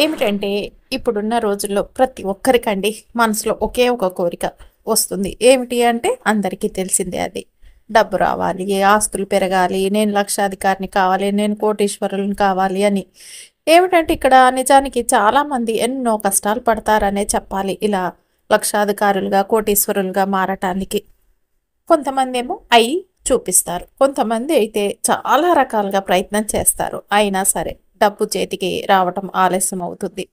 ఏమిటంటే ఇప్పుడున్న రోజుల్లో ప్రతి ఒక్కరికండి మనసులో ఒకే ఒక కోరిక వస్తుంది. ఏమిటి అంటే అందరికీ తెలిసిందే అది. డబ్బు రావాలి, ఆస్తులు పెరగాలి, నేను లక్షాధికారిని కావాలి, నేను కోటీశ్వరులను కావాలి అని. ఏమిటంటే ఇక్కడ నిజానికి చాలామంది ఎన్నో కష్టాలు పడతారనే చెప్పాలి. ఇలా లక్షాధికారులుగా, కోటీశ్వరులుగా మారటానికి. కొంతమంది ఏమో అయి చూపిస్తారు. కొంతమంది అయితే చాలా రకాలుగా ప్రయత్నం చేస్తారు. అయినా సరే డబ్బు చేతికి రావటం ఆలస్యం అవుతుంది.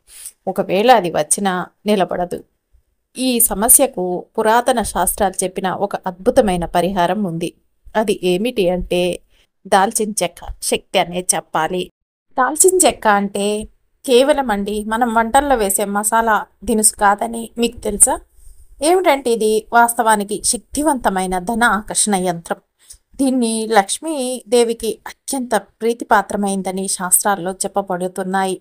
ఒకవేళ అది వచ్చినా నిలబడదు. ఈ సమస్యకు పురాతన శాస్త్రాలు చెప్పిన ఒక అద్భుతమైన పరిహారం ఉంది. అది ఏమిటి అంటే దాల్చిన చెక్క శక్తి అనే చెప్పాలి. దాల్చిన చెక్క అంటే కేవలం అండి మనం వంటల్లో వేసే మసాలా దినుసు కాదని మీకు తెలుసా? ఏమిటంటే ఇది వాస్తవానికి శక్తివంతమైన ధన ఆకర్షణ యంత్రం. దీన్ని లక్ష్మీదేవికి అత్యంత ప్రీతిపాత్రమైందని శాస్త్రాల్లో చెప్పబడుతున్నాయి.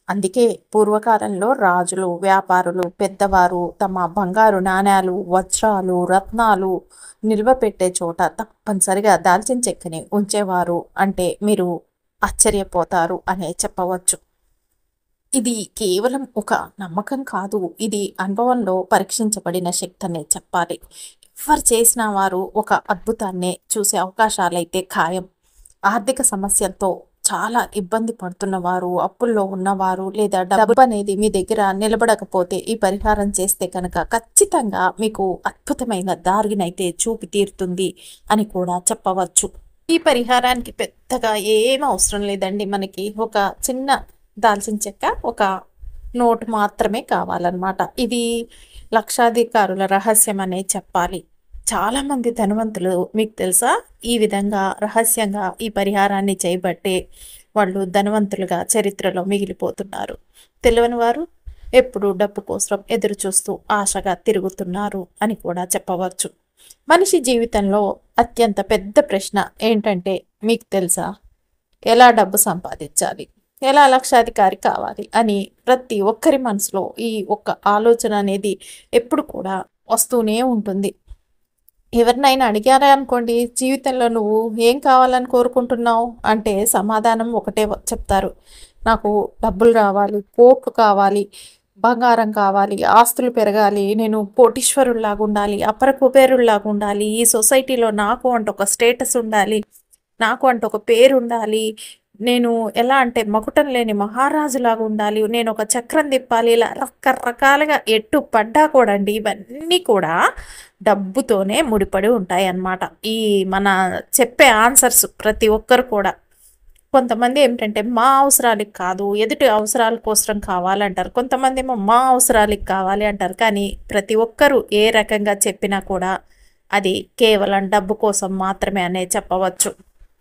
అందుకే పూర్వకాలంలో రాజులు, వ్యాపారులు, పెద్దవారు తమ బంగారు నాణ్యాలు, వజ్రాలు, రత్నాలు నిల్వ పెట్టే చోట తప్పనిసరిగా దాల్చిన చెక్కని ఉంచేవారు. అంటే మీరు ఆశ్చర్యపోతారు అనే చెప్పవచ్చు. ఇది కేవలం ఒక నమ్మకం కాదు, ఇది అనుభవంలో పరీక్షించబడిన శక్తి అనే చెప్పాలి. ఎవరు చేసిన వారు ఒక అద్భుతాన్నే చూసే అవకాశాలైతే ఖాయం. ఆర్థిక సమస్యలతో చాలా ఇబ్బంది పడుతున్నవారు, అప్పుల్లో ఉన్నవారు, లేదా డబ్బు అనేది మీ దగ్గర నిలబడకపోతే ఈ పరిహారం చేస్తే కనుక ఖచ్చితంగా మీకు అద్భుతమైన దారినైతే చూపి తీరుతుంది అని కూడా చెప్పవచ్చు. ఈ పరిహారానికి పెద్దగా ఏం అవసరం లేదండి. మనకి ఒక చిన్న దాల్చిన చెక్క, ఒక నోటు మాత్రమే కావాలన్నమాట. ఇది లక్షాధికారుల రహస్యం అనే చెప్పాలి. చాలామంది ధనవంతులు మీకు తెలుసా ఈ విధంగా రహస్యంగా ఈ పరిహారాన్ని చేయబట్టే వాళ్ళు ధనవంతులుగా చరిత్రలో మిగిలిపోతున్నారు. తెలియని వారు ఎప్పుడు డబ్బు కోసం ఎదురు చూస్తూ ఆశగా తిరుగుతున్నారు అని కూడా చెప్పవచ్చు. మనిషి జీవితంలో అత్యంత పెద్ద ప్రశ్న ఏంటంటే మీకు తెలుసా? ఎలా డబ్బు సంపాదించాలి, ఎలా లక్షాధికారి కావాలి అని ప్రతి ఒక్కరి మనసులో ఈ ఒక్క ఆలోచన అనేది ఎప్పుడు కూడా వస్తూనే ఉంటుంది. ఎవరినైనా అడిగారా అనుకోండి, జీవితంలో నువ్వు ఏం కావాలని కోరుకుంటున్నావు అంటే సమాధానం ఒకటే చెప్తారు. నాకు డబ్బులు రావాలి, కోట్లు కావాలి, బంగారం కావాలి, ఆస్తులు పెరగాలి, నేను కోటీశ్వరుల్లాగా ఉండాలి, అపర కుబేరుల్లాగా ఉండాలి, ఈ సొసైటీలో నాకు అంటూ ఒక స్టేటస్ ఉండాలి, నాకు అంటూ ఒక పేరు ఉండాలి, నేను ఎలా అంటే మకుటం లేని మహారాజులాగా ఉండాలి, నేను ఒక చక్రం తిప్పాలి, ఇలా రకరకాలుగా ఎట్టు పడ్డా కూడా అండి ఇవన్నీ కూడా డబ్బుతోనే ముడిపడి ఉంటాయి అన్నమాట. ఈ మన చెప్పే ఆన్సర్స్ ప్రతి ఒక్కరు కూడా. కొంతమంది ఏమిటంటే మా అవసరాలకు కాదు, ఎదుటి అవసరాల కోసం కావాలంటారు. కొంతమంది ఏమో మా అవసరాలకు కావాలి అంటారు. కానీ ప్రతి ఒక్కరూ ఏ రకంగా చెప్పినా కూడా అది కేవలం డబ్బు కోసం మాత్రమే అనే చెప్పవచ్చు.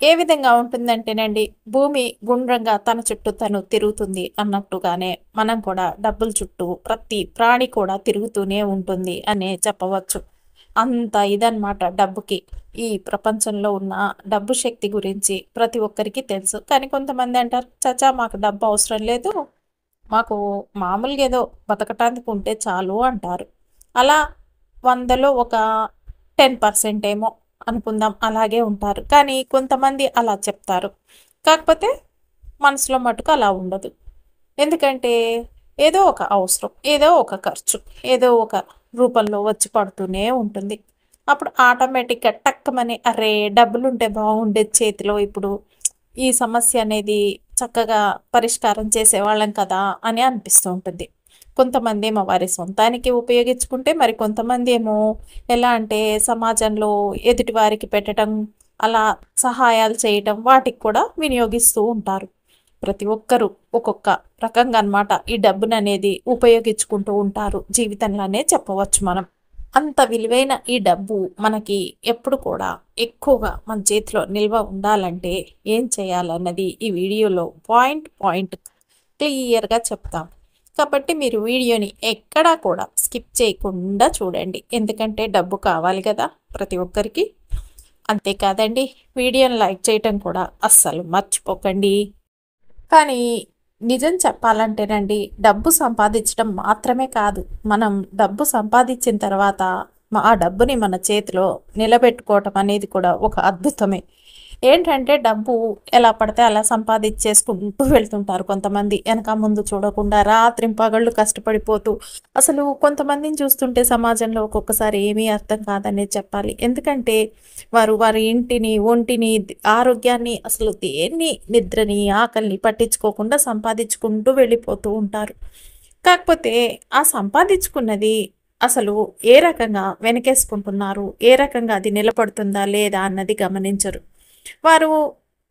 ఏ విధంగా ఉంటుందంటేనండి, భూమి గుండ్రంగా తన చుట్టూ తను తిరుగుతుంది అన్నట్టుగానే మనం కూడా డబ్బుల చుట్టూ ప్రతి ప్రాణి కూడా తిరుగుతూనే ఉంటుంది అనే చెప్పవచ్చు. అంత ఇదన్నమాట డబ్బుకి. ఈ ప్రపంచంలో ఉన్న డబ్బు శక్తి గురించి ప్రతి ఒక్కరికి తెలుసు. కానీ కొంతమంది అంటారు, చచా మాకు డబ్బు అవసరం లేదు, మాకు మామూలుగా ఏదో బతకటానికి ఉంటే చాలు అంటారు. అలా 100లో ఒక 10% ఏమో అనుకుందాం అలాగే ఉంటారు. కానీ కొంతమంది అలా చెప్తారు. కాకపోతే మనసులో మటుకు అలా ఉండదు. ఎందుకంటే ఏదో ఒక అవసరం, ఏదో ఒక ఖర్చు, ఏదో ఒక రూపంలో వచ్చి పడుతూనే ఉంటుంది. అప్పుడు ఆటోమేటిక్గా టక్కమని అరే డబ్బులుంటే బాగుండేది చేతిలో, ఇప్పుడు ఈ సమస్య అనేది చక్కగా పరిష్కారం చేసేవాళ్ళం కదా అని అనిపిస్తూ ఉంటుంది. కొంతమంది ఏమో వారి సొంతానికి ఉపయోగించుకుంటే, మరి కొంతమంది ఏమో ఎలా అంటే సమాజంలో ఎదుటి వారికి పెట్టడం, అలా సహాయాలు చేయటం వాటికి కూడా వినియోగిస్తూ ఉంటారు. ప్రతి ఒక్కరూ ఒక్కొక్క రకంగా అన్నమాట ఈ డబ్బును అనేది ఉపయోగించుకుంటూ ఉంటారు జీవితంలోనే చెప్పవచ్చు మనం. అంత విలువైన ఈ డబ్బు మనకి ఎప్పుడు కూడా ఎక్కువగా మన చేతిలో నిల్వ ఉండాలంటే ఏం చేయాలన్నది ఈ వీడియోలో పాయింట్ క్లియర్గా చెప్తాం. కాబట్టి మీరు వీడియోని ఎక్కడా కూడా స్కిప్ చేయకుండా చూడండి. ఎందుకంటే డబ్బు కావాలి కదా ప్రతి ఒక్కరికి. అంతేకాదండి, వీడియోని లైక్ చేయటం కూడా అస్సలు మర్చిపోకండి. కానీ నిజం చెప్పాలంటేనండి, డబ్బు సంపాదించడం మాత్రమే కాదు, మనం డబ్బు సంపాదించిన తర్వాత ఆ డబ్బుని మన చేతిలో నిలబెట్టుకోవటం అనేది కూడా ఒక అద్భుతమే. ఏంటంటే డబ్బు ఎలా పడితే అలా సంపాదించేసుకుంటూ వెళ్తుంటారు కొంతమంది. వెనక ముందు చూడకుండా రాత్రింపగళ్ళు కష్టపడిపోతూ అసలు కొంతమందిని చూస్తుంటే సమాజంలో ఒక్కొక్కసారి ఏమీ అర్థం కాదనే చెప్పాలి. ఎందుకంటే వారి ఇంటిని, ఒంటిని, ఆరోగ్యాన్ని అసలు దేన్ని నిద్రని, ఆకలిని పట్టించుకోకుండా సంపాదించుకుంటూ వెళ్ళిపోతూ ఉంటారు. కాకపోతే ఆ సంపాదించుకున్నది అసలు ఏ రకంగా వెనకేసుకుంటున్నారు? ఏ రకంగా అది నిలబడుతుందా లేదా అన్నది గమనించరు. వారు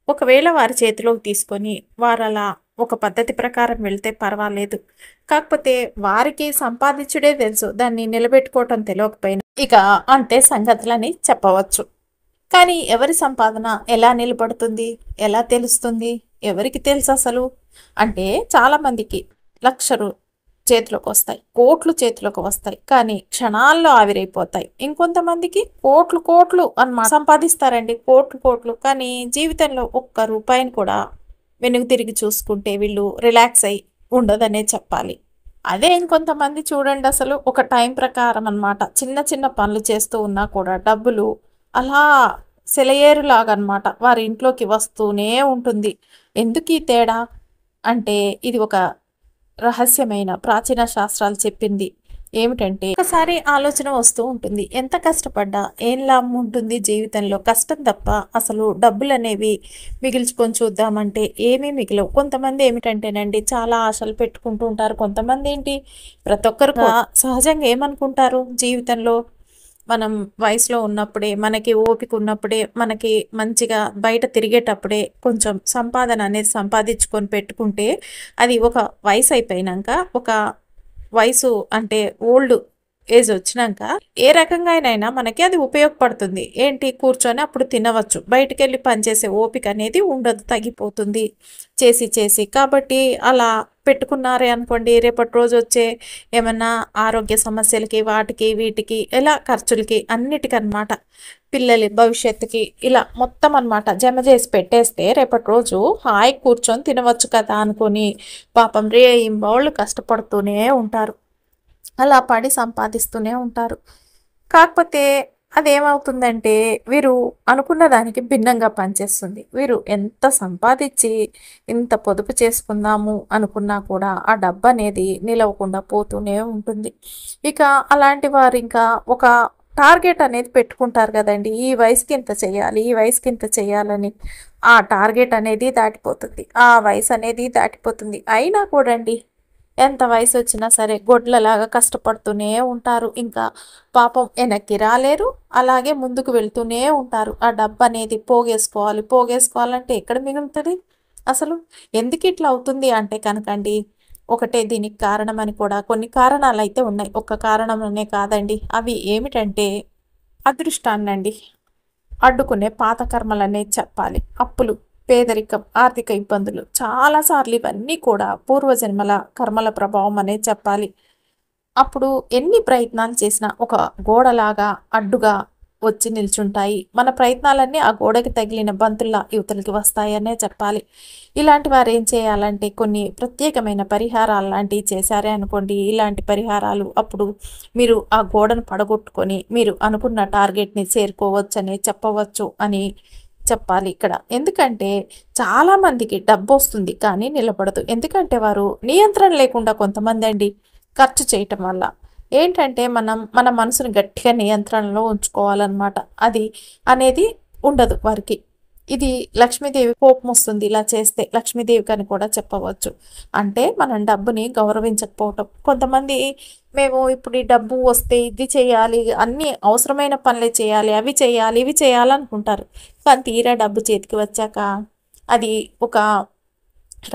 ఒకవేళ వారి చేతిలోకి తీసుకొని వారలా ఒక పద్ధతి ప్రకారం వెళ్తే పర్వాలేదు. కాకపోతే వారికి సంపాదించుడే తెలుసు. దాన్ని నిలబెట్టుకోవటం తెలవకపోయినా ఇక అంతే సంగతులని చెప్పవచ్చు. కానీ ఎవరి సంపాదన ఎలా నిలబడుతుంది? ఎలా తెలుస్తుంది? ఎవరికి తెలుసు అసలు? అంటే చాలామందికి లక్షలు చేతిలోకి వస్తాయి, కోట్లు చేతిలోకి వస్తాయి, కానీ క్షణాల్లో ఆవిరైపోతాయి. ఇంకొంతమందికి కోట్లు కోట్లు అన్నమాట సంపాదిస్తారండి, కోట్లు కోట్లు, కానీ జీవితంలో ఒక్క రూపాయిని కూడా వెనుక తిరిగి చూసుకుంటే వీళ్ళు రిలాక్స్ అయి ఉండదనే చెప్పాలి. అదే ఇంకొంతమంది చూడండి, అసలు ఒక టైం ప్రకారం అన్నమాట చిన్న చిన్న పనులు చేస్తూ ఉన్నా కూడా డబ్బులు అలా సెలయేరులాగా అన్నమాట వారి ఇంట్లోకి వస్తూనే ఉంటుంది. ఎందుకు ఈ తేడా అంటే ఇది ఒక రహస్యమైన ప్రాచీన శాస్త్రాలు చెప్పింది ఏమిటంటే, ఒకసారి ఆలోచన వస్తూ ఉంటుంది, ఎంత కష్టపడ్డా ఏం లాభం ఉంటుంది జీవితంలో, కష్టం తప్ప అసలు డబ్బులు అనేవి మిగిల్చుకొని చూద్దామంటే ఏమీ మిగిలవు. కొంతమంది ఏమిటంటేనండి చాలా ఆశలు పెట్టుకుంటూ ఉంటారు. కొంతమంది ఏంటి ప్రతి ఒక్కరు సహజంగా ఏమనుకుంటారు, జీవితంలో మనం వయసులో ఉన్నప్పుడే, మనకి ఓపిక ఉన్నప్పుడే, మనకి మంచిగా బయట తిరిగేటప్పుడే కొంచెం సంపాదన అనేది సంపాదించుకొని పెట్టుకుంటే అది ఒక వయసు అయిపోయినాక, ఒక వయసు అంటే ఓల్డ్ ఏజ్ వచ్చినాక ఏ రకంగా అయినా మనకి అది ఉపయోగపడుతుంది. ఏంటి, కూర్చొని అప్పుడు తినవచ్చు, బయటికి వెళ్ళి పనిచేసే ఓపిక అనేది ఉండదు, తగ్గిపోతుంది చేసి చేసి. కాబట్టి అలా పెట్టుకున్నారే అనుకోండి, రేపటి రోజు వచ్చే ఏమన్నా ఆరోగ్య సమస్యలకి, వాటికి వీటికి, ఇలా ఖర్చులకి అన్నిటికన్నమాట, పిల్లల భవిష్యత్తుకి ఇలా మొత్తం అన్నమాట జమ చేసి పెట్టేస్తే రేపటి రోజు హాయి కూర్చొని తినవచ్చు కదా అనుకొని పాపం రేయింబవళ్ళు కష్టపడుతూనే ఉంటారు, అలా పడి సంపాదిస్తూనే ఉంటారు. కాకపోతే అదేమవుతుందంటే వీరు అనుకున్న దానికి భిన్నంగా పనిచేస్తుంది. వీరు ఎంత సంపాదించి ఇంత పొదుపు చేసుకుందాము అనుకున్నా కూడా ఆ డబ్బు అనేది నిలవకుండా పోతూనే ఉంటుంది. ఇక అలాంటి వారు ఇంకా ఒక టార్గెట్ అనేది పెట్టుకుంటారు కదండి, ఈ వయసుకి ఇంత చేయాలి, ఈ వయసుకి ఇంత చేయాలని. ఆ టార్గెట్ అనేది దాటిపోతుంది, ఆ వయసు అనేది దాటిపోతుంది. అయినా కూడా అండి ఎంత వయసు వచ్చినా సరే గొడ్లలాగా కష్టపడుతూనే ఉంటారు. ఇంకా పాపం వెనక్కి రాలేరు, అలాగే ముందుకు వెళ్తూనే ఉంటారు. ఆ డబ్బు అనేది పోగేసుకోవాలంటే ఎక్కడ మిగులుతుంది అసలు? ఎందుకు ఇట్లా అవుతుంది అంటే కనుకండి, ఒకటే దీనికి కారణం అని కూడా కొన్ని కారణాలు అయితే ఉన్నాయి, ఒక్క కారణం కాదండి. అవి ఏమిటంటే అదృష్టాన్నండి అడ్డుకునే పాత కర్మలనే చెప్పాలి. అప్పులు, పేదరికం, ఆర్థిక ఇబ్బందులు, చాలాసార్లు ఇవన్నీ కూడా పూర్వజన్మల కర్మల ప్రభావం అనే చెప్పాలి. అప్పుడు ఎన్ని ప్రయత్నాలు చేసినా ఒక గోడలాగా అడ్డుగా వచ్చి నిల్చుంటాయి. మన ప్రయత్నాలన్నీ ఆ గోడకి తగిలిన బంతుల్లా యువతలకి వస్తాయనే చెప్పాలి. ఇలాంటి వారు ఏం చేయాలంటే కొన్ని ప్రత్యేకమైన పరిహారాలు లాంటివి చేశారే అనుకోండి, ఇలాంటి పరిహారాలు అప్పుడు మీరు ఆ గోడను పడగొట్టుకొని మీరు అనుకున్న టార్గెట్ని చేరుకోవచ్చనే చెప్పవచ్చు అని చెప్పాలి ఇక్కడ. ఎందుకంటే చాలామందికి డబ్బు వస్తుంది కానీ నిలబడదు. ఎందుకంటే వారు నియంత్రణ లేకుండా కొంతమంది అండి ఖర్చు చేయటం వల్ల ఏంటంటే మన మనసుని గట్టిగా నియంత్రణలో ఉంచుకోవాలన్నమాట. అది అనేది ఉండదు వారికి. ఇది లక్ష్మీదేవి కోపం వస్తుంది ఇలా చేస్తే, లక్ష్మీదేవికి అని కూడా చెప్పవచ్చు. అంటే మనం డబ్బుని గౌరవించకపోవటం. కొంతమంది మేము ఇప్పుడు ఈ డబ్బు వస్తే ఇది చేయాలి, అన్ని అవసరమైన పనులే చేయాలి, అవి చేయాలి, ఇవి చేయాలనుకుంటారు. కానీ తీరా డబ్బు చేతికి వచ్చాక అది ఒక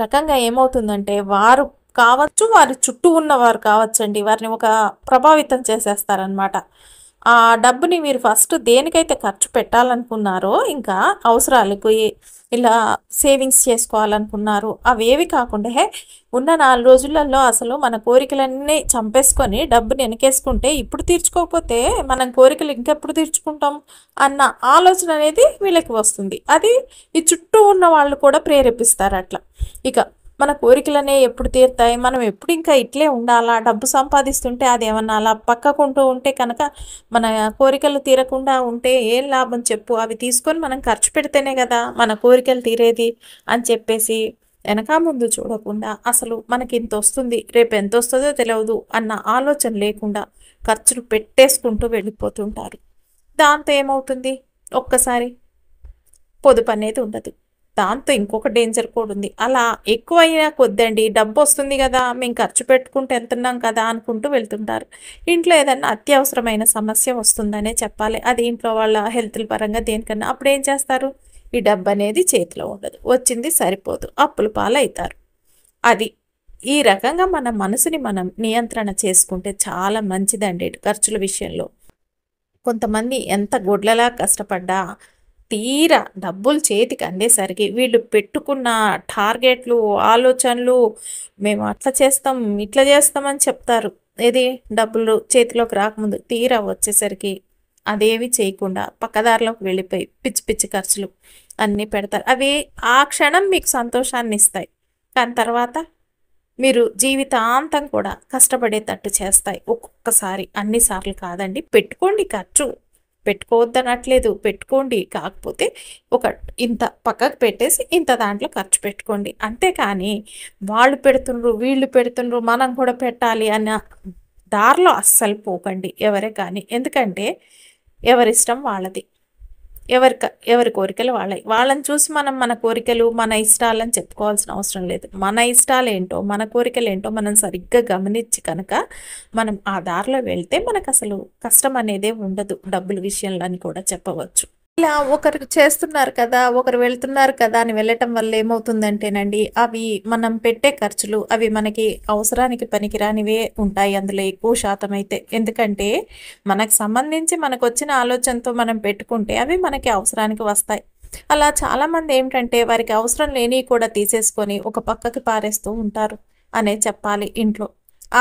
రకంగా ఏమవుతుందంటే వారు కావచ్చు, వారి చుట్టూ ఉన్నవారు కావచ్చండి, వారిని ఒక ప్రభావితం చేసేస్తారనమాట. ఆ డబ్బుని మీరు ఫస్ట్ దేనికైతే ఖర్చు పెట్టాలనుకున్నారో, ఇంకా అవసరాలకు ఇలా సేవింగ్స్ చేసుకోవాలనుకున్నారు అవేవి కాకుండా ఉన్న 4 రోజులలో అసలు మన కోరికలన్నీ చంపేసుకొని డబ్బుని వెనకేసుకుంటే ఇప్పుడు తీర్చుకోకపోతే మనం కోరికలు ఇంకెప్పుడు తీర్చుకుంటాం అన్న ఆలోచన అనేది వీళ్ళకి వస్తుంది. అది ఈ చుట్టూ ఉన్న వాళ్ళు కూడా ప్రేరేపిస్తారు అట్లా. ఇక మన కోరికలనే ఎప్పుడు తీరుతాయి? మనం ఎప్పుడు ఇంకా ఇట్లే ఉండాలా? డబ్బు సంపాదిస్తుంటే అదేమన్నా అలా పక్కకుంటూ ఉంటే కనుక మన కోరికలు తీరకుండా ఉంటే ఏం లాభం చెప్పు? అవి తీసుకొని మనం ఖర్చు పెడితేనే కదా మన కోరికలు తీరేది అని చెప్పేసి వెనక ముందు చూడకుండా అసలు మనకి ఇంత వస్తుంది, రేపు ఎంత వస్తుందో తెలియదు అన్న ఆలోచన లేకుండా ఖర్చులు పెట్టేసుకుంటూ వెళ్ళిపోతుంటారు. దాంతో ఏమవుతుంది? ఒక్కసారి పొదుపు అనేది ఉండదు. దాంతో ఇంకొక డేంజర్ కూడా ఉంది. అలా ఎక్కువైనా కొద్దండి డబ్బు వస్తుంది కదా, మేము ఖర్చు పెట్టుకుంటూ వెళ్తున్నాం కదా అనుకుంటూ వెళ్తుంటారు. ఇంట్లో ఏదన్నా అత్యవసరమైన సమస్య వస్తుందనే చెప్పాలి. అది ఇంట్లో వాళ్ళ హెల్త్ పరంగా దేనికన్నా అప్పుడు ఏం చేస్తారు? ఈ డబ్బు అనేది చేతిలో ఉండదు, వచ్చింది సరిపోదు, అప్పుల పాలవుతారు. అది ఈ రకంగా మన మనసుని మనం నియంత్రణ చేసుకుంటే చాలా మంచిదండి ఖర్చుల విషయంలో. కొంతమంది ఎంత గొడ్లలా కష్టపడ్డా తీరా డబ్బులు చేతికి అందేసరికి వీళ్ళు పెట్టుకున్న టార్గెట్లు, ఆలోచనలు మేము అట్లా చేస్తాం, ఇట్లా చేస్తామని చెప్తారు. ఏది డబ్బులు చేతిలోకి రాకముందు తీరా వచ్చేసరికి అదేవి చేయకుండా పక్కదారిలోకి వెళ్ళిపోయి పిచ్చి పిచ్చి ఖర్చులు అన్నీ పెడతారు. అవి ఆ క్షణం మీకు సంతోషాన్ని ఇస్తాయి, కానీ తర్వాత మీరు జీవితాంతం కూడా కష్టపడేటట్టు చేస్తాయి. ఒక్కొక్కసారి, అన్నిసార్లు కాదండి. పెట్టుకోండి ఖర్చు, పెట్టుకోవద్దనట్లేదు, పెట్టుకోండి. కాకపోతే ఒక ఇంత పక్కకు పెట్టేసి ఇంత దాంట్లో ఖర్చు పెట్టుకోండి. అంతేకాని వాళ్ళు పెడుతుండ్రు, వీళ్ళు పెడుతుండ్రు, మనం కూడా పెట్టాలి అన్న దారిలో అస్సలు పోకండి ఎవరే కానీ. ఎందుకంటే ఎవరిష్టం వాళ్ళది, ఎవరి కోరికలు వాళ్ళవి. వాళ్ళని చూసి మనం మన కోరికలు, మన ఇష్టాలని చెప్పుకోవాల్సిన అవసరం లేదు. మన ఇష్టాలు ఏంటో, మన కోరికలు ఏంటో మనం సరిగ్గా గమనించి కనుక మనం ఆ దారిలో వెళ్తే మనకు అసలు కష్టం అనేదే ఉండదు డబ్బుల విషయంలో అని కూడా చెప్పవచ్చు. ఇలా ఒకరు చేస్తున్నారు కదా, ఒకరు వెళ్తున్నారు కదా అని వెళ్ళటం వల్ల ఏమవుతుందంటేనండి, అవి మనం పెట్టే ఖర్చులు అవి మనకి అవసరానికి పనికిరానివే ఉంటాయి అందులో ఎక్కువ శాతం అయితే. ఎందుకంటే మనకు సంబంధించి మనకు వచ్చిన ఆలోచనతో మనం పెట్టుకుంటే అవి మనకి అవసరానికి వస్తాయి. అలా చాలామంది ఏంటంటే వారికి అవసరం లేనివి కూడా తీసేసుకొని ఒక పక్కకి పారేస్తూ ఉంటారు అనే చెప్పాలి ఇంట్లో.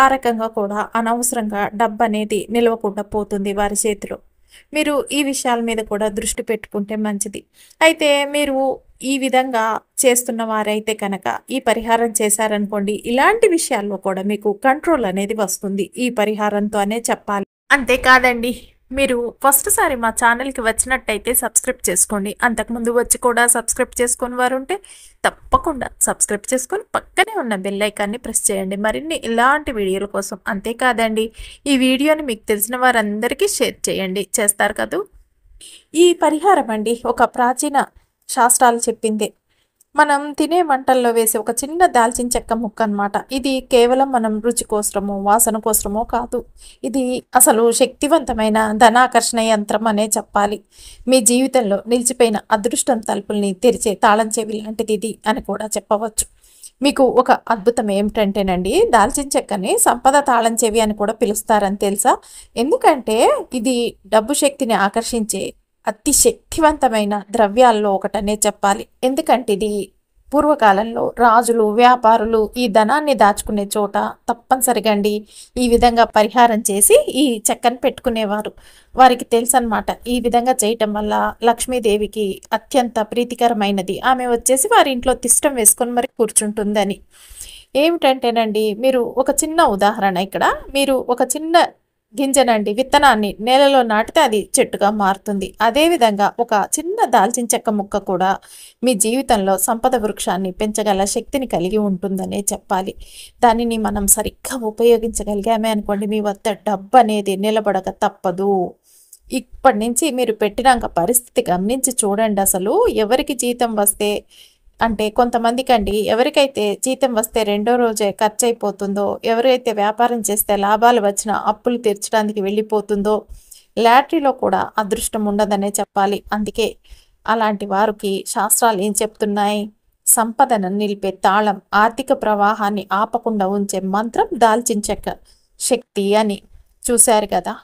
ఆ రకంగా కూడా అనవసరంగా డబ్బు అనేది నిలవకుండా పోతుంది వారి చేతిలో. మీరు ఈ విషయాల మీద కూడా దృష్టి పెట్టుకుంటే మంచిది. అయితే మీరు ఈ విధంగా చేస్తున్న వారైతే కనుక ఈ పరిహారం చేశారనుకోండి, ఇలాంటి విషయాల్లో కూడా మీకు కంట్రోల్ అనేది వస్తుంది ఈ పరిహారంతో అనే చెప్పాలి. అంతేకాదండి, మీరు ఫస్ట్ సారి మా ఛానల్కి వచ్చినట్టయితే సబ్స్క్రైబ్ చేసుకోండి. అంతకుముందు వచ్చి కూడా సబ్స్క్రైబ్ చేసుకుని వారు ఉంటే తప్పకుండా సబ్స్క్రైబ్ చేసుకొని పక్కనే ఉన్న బెల్ ఐకాన్ని ప్రెస్ చేయండి మరిన్ని ఇలాంటి వీడియోల కోసం. అంతేకాదండి, ఈ వీడియోని మీకు తెలిసిన వారందరికీ షేర్ చేయండి. చేస్తారు కదూ. ఈ పరిహారం అండి ఒక ప్రాచీన శాస్త్రాలు చెప్పిందే. మనం తినే వంటల్లో వేసే ఒక చిన్న దాల్చిన చెక్క ముక్క అనమాట. ఇది కేవలం మనం రుచి కోసమో వాసన కోసమో కాదు, ఇది అసలు శక్తివంతమైన ధనాకర్షణ యంత్రం అనే చెప్పాలి. మీ జీవితంలో నిలిచిపోయిన అదృష్టం తలుపుల్ని తెరిచే తాళం చెవి లాంటిది ఇది అని కూడా చెప్పవచ్చు. మీకు ఒక అద్భుతం ఏమిటంటేనండి, దాల్చిన చెక్కని సంపద తాళం చెవి అని కూడా పిలుస్తారని తెలుసా? ఎందుకంటే ఇది డబ్బు శక్తిని ఆకర్షించే అతి శక్తివంతమైన ద్రవ్యాల్లో ఒకటనే చెప్పాలి. ఎందుకంటే ఇది పూర్వకాలంలో రాజులు, వ్యాపారులు ఈ ధనాన్ని దాచుకునే చోట తప్పనిసరిగా అండి ఈ విధంగా పరిహారం చేసి ఈ చెక్కను పెట్టుకునేవారు. వారికి తెలుసు అనమాట, ఈ విధంగా చేయటం వల్ల లక్ష్మీదేవికి అత్యంత ప్రీతికరమైనది, ఆమె వచ్చేసి వారి ఇంట్లో తిష్టం వేసుకొని మరి కూర్చుంటుందని. ఏమిటంటేనండి, మీరు ఒక చిన్న ఉదాహరణ ఇక్కడ, మీరు ఒక చిన్న గింజనండి విత్తనాన్ని నేలలో నాటితే అది చెట్టుగా మారుతుంది. అదేవిధంగా ఒక చిన్న దాల్చిన చెక్క ముక్క కూడా మీ జీవితంలో సంపద వృక్షాన్ని పెంచగల శక్తిని కలిగి ఉంటుందనే చెప్పాలి. దానిని మనం సరిగ్గా ఉపయోగించగలిగామే అనుకోండి, మీ వద్ద డబ్బు అనేది నిలబడక తప్పదు. ఇప్పటి నుంచి మీరు పెట్టినాక పరిస్థితి గమనించి చూడండి. అసలు ఎవరికి జీతం వస్తే అంటే కొంతమందికి అండి, ఎవరికైతే జీతం వస్తే రెండో రోజే ఖర్చు అయిపోతుందో, ఎవరైతే వ్యాపారం చేస్తే లాభాలు వచ్చిన అప్పులు తీర్చడానికి వెళ్ళిపోతుందో, లాటరీలో కూడా అదృష్టం ఉండదనే చెప్పాలి. అందుకే అలాంటి వారికి శాస్త్రాలు ఏం చెప్తున్నాయి? సంపదను నిలిపే తాళం, ఆర్థిక ప్రవాహాన్ని ఆపకుండా ఉంచే మంత్రం దాల్చిన చెక్క శక్తి అని. చూశారు కదా.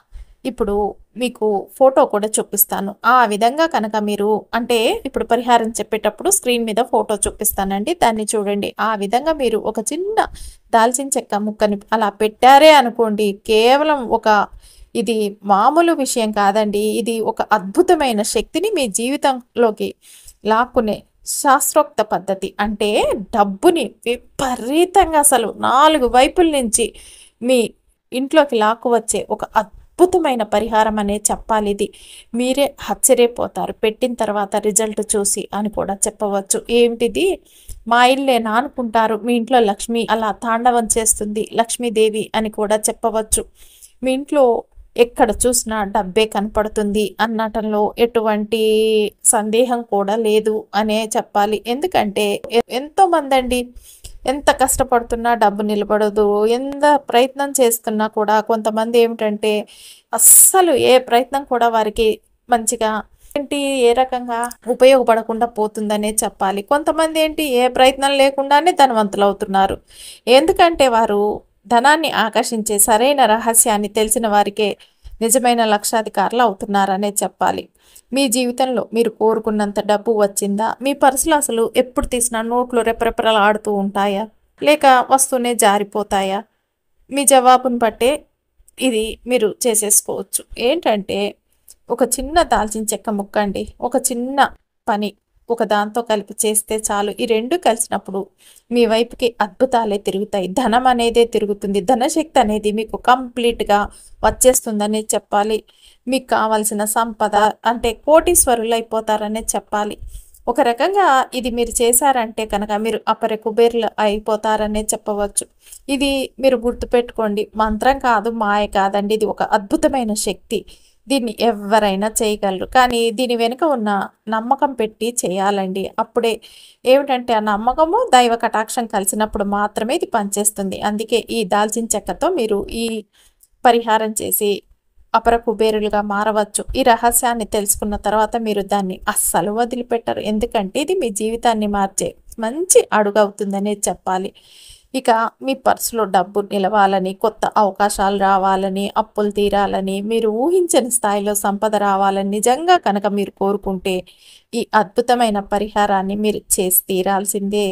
ఇప్పుడు మీకు ఫోటో కూడా చూపిస్తాను. ఆ విధంగా కనుక మీరు అంటే ఇప్పుడు పరిహారం చెప్పేటప్పుడు స్క్రీన్ మీద ఫోటో చూపిస్తానండి, దాన్ని చూడండి. ఆ విధంగా మీరు ఒక చిన్న దాల్చిన చెక్క ముక్కని అలా పెట్టారే అనుకోండి, కేవలం ఇది మామూలు విషయం కాదండి, ఇది ఒక అద్భుతమైన శక్తిని మీ జీవితంలోకి లాక్కునే శాస్త్రోక్త పద్ధతి అంటే డబ్బుని విపరీతంగా అసలు 4 వైపుల నుంచి మీ ఇంట్లోకి లాక్కువచ్చే ఒక అద్భుతమైన పరిహారం అనే చెప్పాలి ఇది. మీరే ఆశ్చర్యపోతారు పెట్టిన తర్వాత రిజల్ట్ చూసి అని కూడా చెప్పవచ్చు. ఏంటిది? మా ఇల్లేనా అనుకుంటారు. మీ ఇంట్లో లక్ష్మి అలా తాండవం చేస్తుంది లక్ష్మీదేవి అని కూడా చెప్పవచ్చు. మీ ఇంట్లో ఎక్కడ చూసినా డబ్బే కనపడుతుంది అన్నటంలో ఎటువంటి సందేహం కూడా లేదు అనే చెప్పాలి. ఎందుకంటే ఎంతో మంది అండి ఎంత కష్టపడుతున్నా డబ్బు నిలబడదు. ఎంత ప్రయత్నం చేస్తున్నా కూడా కొంతమంది ఏమిటంటే అస్సలు ఏ ప్రయత్నం కూడా వారికి మంచిగా ఏంటి ఏ రకంగా ఉపయోగపడకుండా పోతుందనే చెప్పాలి. కొంతమంది ఏంటి ఏ ప్రయత్నం లేకుండానే ధనవంతులు అవుతున్నారు. ఎందుకంటే వారు ధనాన్ని ఆకర్షించే సరైన రహస్యాన్ని తెలిసిన వారికే నిజమైన లక్షాధికారులు అవుతున్నారనే చెప్పాలి. మీ జీవితంలో మీరు కోరుకున్నంత డబ్బు వచ్చిందా? మీ పర్సులు అసలు ఎప్పుడు తీసినా నోట్లు రెపరెపరలాడుతూ ఉంటాయా? లేక వస్తూనే జారిపోతాయా? మీ జవాబును బట్టే ఇది మీరు చేసేసుకోవచ్చు. ఏంటంటే ఒక చిన్న దాల్చిన చెక్క ముక్క అండి. ఒక చిన్న పని ఒక దాంతో కలిపి చేస్తే చాలు. ఈ 2 కలిసినప్పుడు మీ వైపుకి అద్భుతాలే తిరుగుతాయి. ధనం అనేదే తిరుగుతుంది. ధనశక్తి అనేది మీకు కంప్లీట్‌గా వచ్చేస్తుందనే చెప్పాలి. మీకు కావాల్సిన సంపద అంటే కోటీశ్వరులు అయిపోతారనే చెప్పాలి. ఒక రకంగా ఇది మీరు చేశారంటే కనుక మీరు అపర కుబేరులు అయిపోతారనే చెప్పవచ్చు. ఇది మీరు గుర్తుపెట్టుకోండి. మంత్రం కాదు, మాయ కాదండి. ఇది ఒక అద్భుతమైన శక్తి. దీన్ని ఎవ్వరైనా చేయగలరు. కానీ దీని వెనుక ఉన్న నమ్మకం పెట్టి చేయాలండి. అప్పుడే ఏమిటంటే ఆ నమ్మకము, దైవ కటాక్షం కలిసినప్పుడు మాత్రమే ఇది పనిచేస్తుంది. అందుకే ఈ దాల్చిన చెక్కతో మీరు ఈ పరిహారం చేసి అపర కుబేరులుగా మారవచ్చు. ఈ రహస్యాన్ని తెలుసుకున్న తర్వాత మీరు దాన్ని అస్సలు వదిలిపెట్టరు. ఎందుకంటే ఇది మీ జీవితాన్ని మార్చే మంచి అడుగు అవుతుందనే చెప్పాలి. ఇక మీ పర్సులో డబ్బు నిలవాలని, కొత్త అవకాశాలు రావాలని, అప్పులు తీరాలని, మీరు ఊహించని స్థాయిలో సంపద రావాలని నిజంగా కనుక మీరు కోరుకుంటే ఈ అద్భుతమైన పరిహారాన్ని మీరు చేసి తీరాల్సిందే.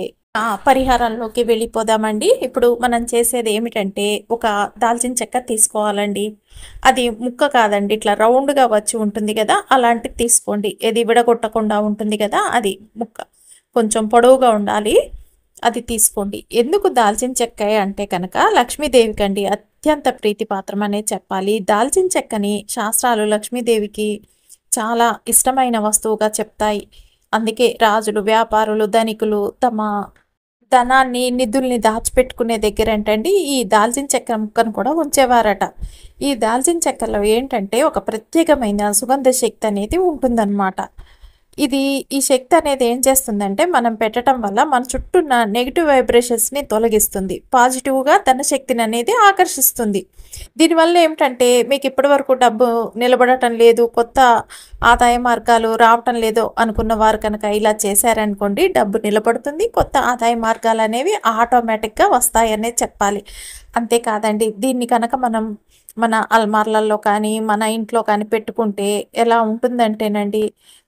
పరిహారంలోకి వెళ్ళిపోదామండి. ఇప్పుడు మనం చేసేది ఏమిటంటే ఒక దాల్చిన చెక్క తీసుకోవాలండి. అది ముక్క కాదండి, ఇట్లా రౌండ్‌గా వచ్చి ఉంటుంది కదా! అలాంటిది తీసుకోండి. ఏది విడగొట్టకుండా ఉంటుంది కదా! అది ముక్క. కొంచెం పొడవుగా ఉండాలి. అది తీసుకోండి. ఎందుకు దాల్చిన చెక్క అంటే కనుక లక్ష్మీదేవికండి అత్యంత ప్రీతిపాత్రం అనే చెప్పాలి. దాల్చిన చెక్కని శాస్త్రాలు లక్ష్మీదేవికి చాలా ఇష్టమైన వస్తువుగా చెప్తాయి. అందుకే రాజులు, వ్యాపారులు, ధనికులు తమ ధనాన్ని, నిధుల్ని దాచిపెట్టుకునే దగ్గరేంటండి ఈ దాల్చిన చెక్క ముక్కను కూడా ఉంచేవారట. ఈ దాల్చిన చెక్కలో ఏంటంటే ఒక ప్రత్యేకమైన సుగంధ శక్తి అనేది ఉంటుందన్నమాట. ఈ శక్తి అనేది ఏం చేస్తుందంటే మనం పెట్టడం వల్ల మన చుట్టూ ఉన్న నెగిటివ్ వైబ్రేషన్స్ని తొలగిస్తుంది. పాజిటివ్గా ధనశక్తిని అనేది ఆకర్షిస్తుంది. దీనివల్ల ఏమిటంటే మీకు ఇప్పటివరకు డబ్బు నిలబడటం లేదు, కొత్త ఆదాయ మార్గాలు రావటం లేదు అనుకున్న వారు కనుక ఇలా చేశారనుకోండి డబ్బు నిలబడుతుంది. కొత్త ఆదాయ మార్గాలు అనేవి ఆటోమేటిక్గా వస్తాయనే చెప్పాలి. అంతేకాదండి దీన్ని కనుక మనం మన అల్మార్లలో కానీ మన ఇంట్లో కానీ పెట్టుకుంటే ఎలా ఉంటుందంటేనండి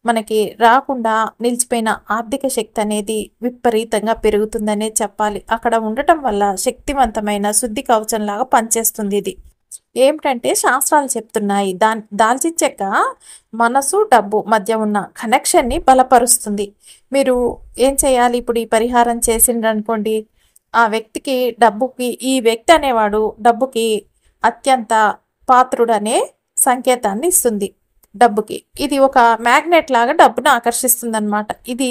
మనకి రాకుండా నిలిచిపోయిన ఆర్థిక శక్తి అనేది విపరీతంగా పెరుగుతుందనే చెప్పాలి. అక్కడ ఉండటం వల్ల శక్తివంతమైన శుద్ధి కవచంలాగా పనిచేస్తుంది ఇది. ఏమిటంటే శాస్త్రాలు చెప్తున్నాయి దాల్చిన చెక్క మనసు, డబ్బు మధ్య ఉన్న కనెక్షన్ని బలపరుస్తుంది. మీరు ఏం చేయాలి? ఇప్పుడు ఈ పరిహారం చేసిండ్రనుకోండి ఆ వ్యక్తికి డబ్బుకి ఈ వ్యక్తి అనేవాడు డబ్బుకి అత్యంత పాత్రుడనే సంకేతాన్ని ఇస్తుంది. డబ్బుకి ఇది ఒక మ్యాగ్నెట్ లాగా డబ్బును ఆకర్షిస్తుందన్నమాట. ఇది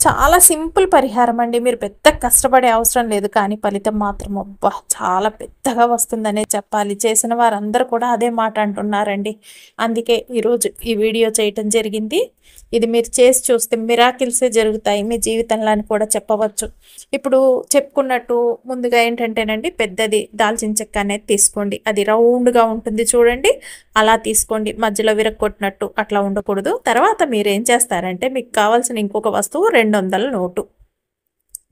చాలా సింపుల్ పరిహారం అండి. మీరు పెద్ద కష్టపడే అవసరం లేదు. కానీ ఫలితం మాత్రం అబ్బా చాలా పెద్దగా వస్తుందనే చెప్పాలి. చేసిన వారందరూ కూడా అదే మాట అంటున్నారండి. అందుకే ఈరోజు ఈ వీడియో చేయటం జరిగింది. ఇది మీరు చేసి చూస్తే మిరాకిల్సే జరుగుతాయి మీ జీవితంలో అని కూడా చెప్పవచ్చు. ఇప్పుడు చెప్పుకున్నట్టు ముందుగా ఏంటంటేనండి పెద్దది దాల్చిన చెక్క అనేది తీసుకోండి. అది రౌండ్గా ఉంటుంది చూడండి, అలా తీసుకోండి. మధ్యలో విరగొట్టినట్టు అట్లా ఉండకూడదు. తర్వాత మీరు ఏం చేస్తారంటే మీకు కావాల్సిన ఇంకొక వస్తువు 200 నోటు.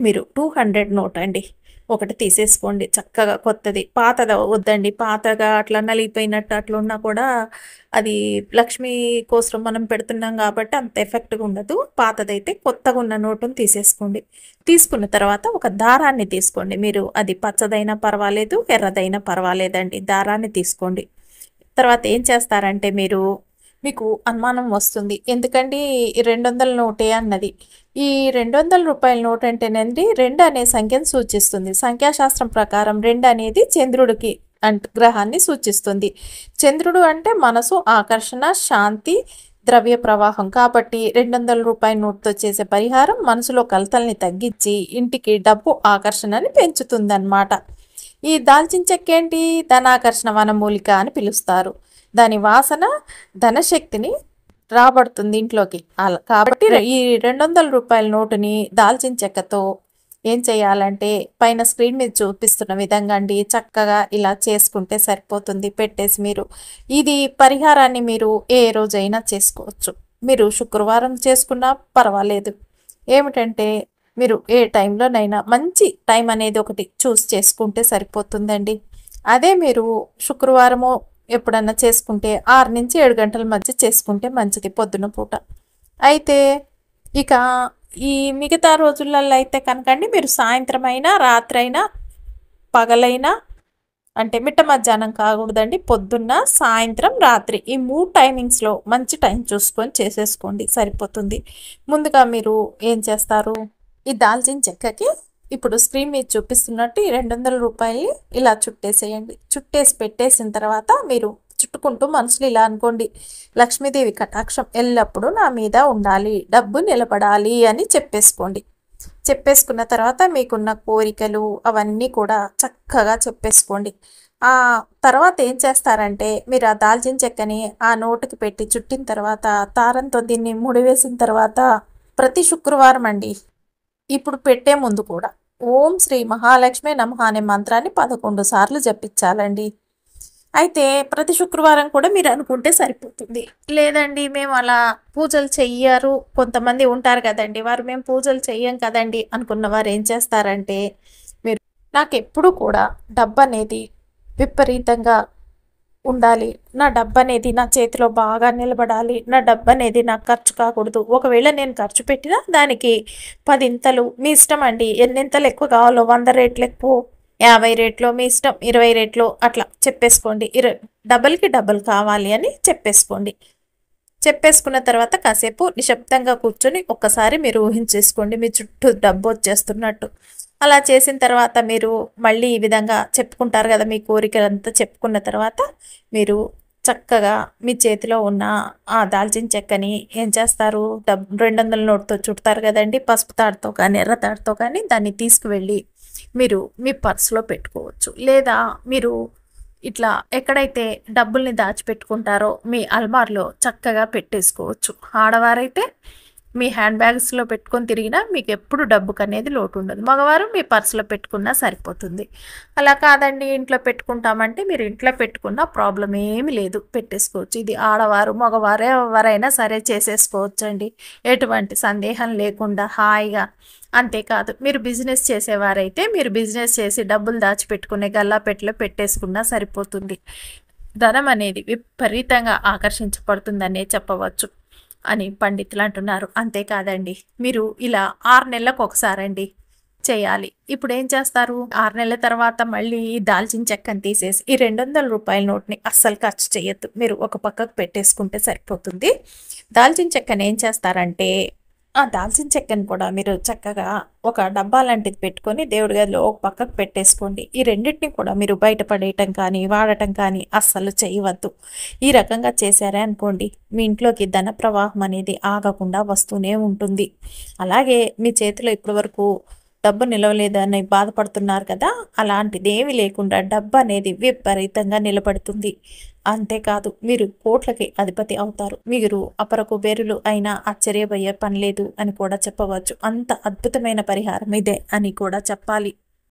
మీరు 200 నోట్ అండి ఒకటి తీసేసుకోండి. చక్కగా కొత్తది, పాతది వద్దండి. పాతగా అట్లా నలిగిపోయినట్టు అట్లా ఉన్నా కూడా అది లక్ష్మీ కోసం మనం పెడుతున్నాం కాబట్టి అంత ఎఫెక్ట్గా ఉండదు. పాతదైతే కొత్తగా ఉన్న నోటును తీసేసుకోండి. తీసుకున్న తర్వాత ఒక దారాన్ని తీసుకోండి. మీరు అది పచ్చదైనా పర్వాలేదు, ఎర్రదైనా పర్వాలేదండి. దారాన్ని తీసుకోండి. తర్వాత ఏం చేస్తారంటే మీకు అనుమానం వస్తుంది, ఎందుకండి 200 నోటే అన్నది. ఈ 200 రూపాయల నోట్ అంటేనండి 2 అనే సంఖ్యను సూచిస్తుంది. సంఖ్యాశాస్త్రం ప్రకారం 2 అనేది చంద్రుడికి గ్రహాన్ని సూచిస్తుంది. చంద్రుడు అంటే మనసు, ఆకర్షణ, శాంతి, ద్రవ్య ప్రవాహం. కాబట్టి 200 రూపాయల నోట్తో చేసే పరిహారం మనసులో కలతల్ని తగ్గించి ఇంటికి డబ్బు ఆకర్షణని పెంచుతుందన్నమాట. ఈ దాల్చిన చెక్క ఏంటి? ధనాకర్షణ వనమూలిక అని పిలుస్తారు. దాని వాసన ధనశక్తిని రాబడుతుంది ఇంట్లోకి. కాబట్టి ఈ 200 రూపాయల నోటుని దాల్చిన చెక్కతో ఏం చేయాలంటే పైన స్క్రీన్ మీద చూపిస్తున్న విధంగా అండి చక్కగా ఇలా చేసుకుంటే సరిపోతుంది. పెట్టేసి మీరు ఇది పరిహారాన్ని మీరు ఏ రోజైనా చేసుకోవచ్చు. మీరు శుక్రవారం చేసుకున్నా పర్వాలేదు. ఏమిటంటే మీరు ఏ టైంలోనైనా మంచి టైం అనేది ఒకటి చూస్ చేసుకుంటే సరిపోతుందండి. అదే మీరు శుక్రవారము ఎప్పుడన్నా చేసుకుంటే 6 నుంచి 7 గంటల మధ్య చేసుకుంటే మంచిది పొద్దున పూట. అయితే ఇక ఈ మిగతా రోజులలో అయితే కనుకండి మీరు సాయంత్రం అయినా రాత్రి అయినా పగలైనా అంటే మిట్ట మధ్యాహ్నం కాకూడదండి, పొద్దున్న సాయంత్రం రాత్రి ఈ 3 టైమింగ్స్లో మంచి టైం చూసుకొని చేసేసుకోండి సరిపోతుంది. ముందుగా మీరు ఏం చేస్తారు? ఈ దాల్చిన చెక్కకి ఇప్పుడు స్క్రీన్ మీద చూపిస్తున్నట్టు ఈ 200 రూపాయలు ఇలా చుట్టేసేయండి. చుట్టేసి పెట్టేసిన తర్వాత మీరు చుట్టుకుంటూ మనసులో ఇలా అనుకోండి, లక్ష్మీదేవి కటాక్షం ఎల్లప్పుడూ నా మీద ఉండాలి, డబ్బు నిలబడాలి అని చెప్పేసుకోండి. చెప్పేసుకున్న తర్వాత మీకున్న కోరికలు అవన్నీ కూడా చక్కగా చెప్పేసుకోండి. ఆ తర్వాత ఏం చేస్తారంటే మీరు ఆ దాల్చిన చెక్కని ఆ నోటుకి పెట్టి చుట్టిన తర్వాత తారంతో దీన్ని ముడివేసిన తర్వాత ప్రతి శుక్రవారం అండి ఇప్పుడు పెట్టే ముందు కూడా ఓం శ్రీ మహాలక్ష్మి నమః అనే మంత్రాన్ని 11 సార్లు జపించాలండి. అయితే ప్రతి శుక్రవారం కూడా మీరు అనుకుంటే సరిపోతుంది. లేదండి మేము అలా పూజలు చెయ్యరు, కొంతమంది ఉంటారు కదండి, వారు మేము పూజలు చెయ్యం కదండి అనుకున్న వారు ఏం చేస్తారంటే మీరు నాకు ఎప్పుడు కూడా డబ్బు అనేది విపరీతంగా ఉండాలి, నా డబ్బు అనేది నా చేతిలో బాగా నిలబడాలి, నా డబ్బు అనేది నాకు ఖర్చు కాకూడదు, ఒకవేళ నేను ఖర్చు పెట్టినా దానికి 10 ఇంతలు మీ ఇష్టం అండి, ఎన్నింతలు ఎక్కువ కావాలో 100 రేట్లు ఎక్కువ, 50 రేట్లో మీ ఇష్టం, 20 రేట్లో అట్లా చెప్పేసుకోండి. డబల్కి డబల్ కావాలి అని చెప్పేసుకోండి. చెప్పేసుకున్న తర్వాత కాసేపు నిశ్శబ్దంగా కూర్చొని ఒక్కసారి మీరు ఊహించేసుకోండి మీ చుట్టూ డబ్బు వచ్చేస్తున్నట్టు. అలా చేసిన తర్వాత మీరు మళ్ళీ ఈ విధంగా చెప్పుకుంటారు కదా, మీ కోరికలంతా చెప్పుకున్న తర్వాత మీరు చక్కగా మీ చేతిలో ఉన్న ఆ దాల్చిన చెక్కని ఏం చేస్తారు, 200 నోటుతో చుడతారు కదండి, పసుపు తాడుతో కానీ ఎర్ర తాడుతో కానీ దాన్ని తీసుకువెళ్ళి మీరు మీ పర్సులో పెట్టుకోవచ్చు. లేదా మీరు ఇట్లా ఎక్కడైతే డబ్బుల్ని దాచిపెట్టుకుంటారో మీ అల్మార్లో చక్కగా పెట్టేసుకోవచ్చు. ఆడవారైతే మీ హ్యాండ్ బ్యాగ్స్లో పెట్టుకొని తిరిగినా మీకు ఎప్పుడు డబ్బుకు అనేది లోటు ఉండదు. మగవారు మీ పర్సులో పెట్టుకున్నా సరిపోతుంది. అలా కాదండి ఇంట్లో పెట్టుకుంటామంటే మీరు ఇంట్లో పెట్టుకున్న ప్రాబ్లం ఏమీ లేదు, పెట్టేసుకోవచ్చు. ఇది ఆడవారు మగవారు ఎవరైనా సరే చేసేసుకోవచ్చు అండి, ఎటువంటి సందేహం లేకుండా హాయిగా. అంతేకాదు మీరు బిజినెస్ చేసేవారైతే మీరు బిజినెస్ చేసి డబ్బులు దాచిపెట్టుకునే గల్లాపెట్టెలో పెట్టేసుకున్నా సరిపోతుంది. ధనం అనేది విపరీతంగా ఆకర్షించబడుతుందనే చెప్పవచ్చు అని పండితులు అంటున్నారు. అంతేకాదండి మీరు ఇలా 6 నెలలకు ఒకసారండి చేయాలి. ఇప్పుడు ఏం చేస్తారు, 6 నెలల తర్వాత మళ్ళీ ఈ దాల్చిన చెక్కని తీసేసి ఈ 200 రూపాయల నోట్ని అస్సలు ఖర్చు చేయొద్దు, మీరు ఒక పక్కకు పెట్టేసుకుంటే సరిపోతుంది. దాల్చిన చెక్కని ఏం చేస్తారంటే ఆ దాల్చిన చెక్కని కూడా మీరు చక్కగా ఒక డబ్బా లాంటిది పెట్టుకొని దేవుడి గదిలో ఒక పక్కకు పెట్టేసుకోండి. ఈ రెండింటిని కూడా మీరు బయటపడేయటం కానీ వాడటం కానీ అస్సలు చేయవద్దు. ఈ రకంగా చేశారే అనుకోండి మీ ఇంట్లోకి ధన ప్రవాహం అనేది ఆగకుండా వస్తూనే ఉంటుంది. అలాగే మీ చేతిలో ఇప్పటి వరకు డబ్బు నిలవలేదని బాధపడుతున్నారు కదా, అలాంటిది ఏమీ లేకుండా డబ్బు అనేది విపరీతంగా నిలబడుతుంది. అంతేకాదు మీరు కోట్లకి అధిపతి అవుతారు. మీరు అపర కుబేరులు అయినా ఆశ్చర్యపోయే పని లేదు అని కూడా చెప్పవచ్చు. అంత అద్భుతమైన పరిహారం ఇదే అని కూడా చెప్పాలి.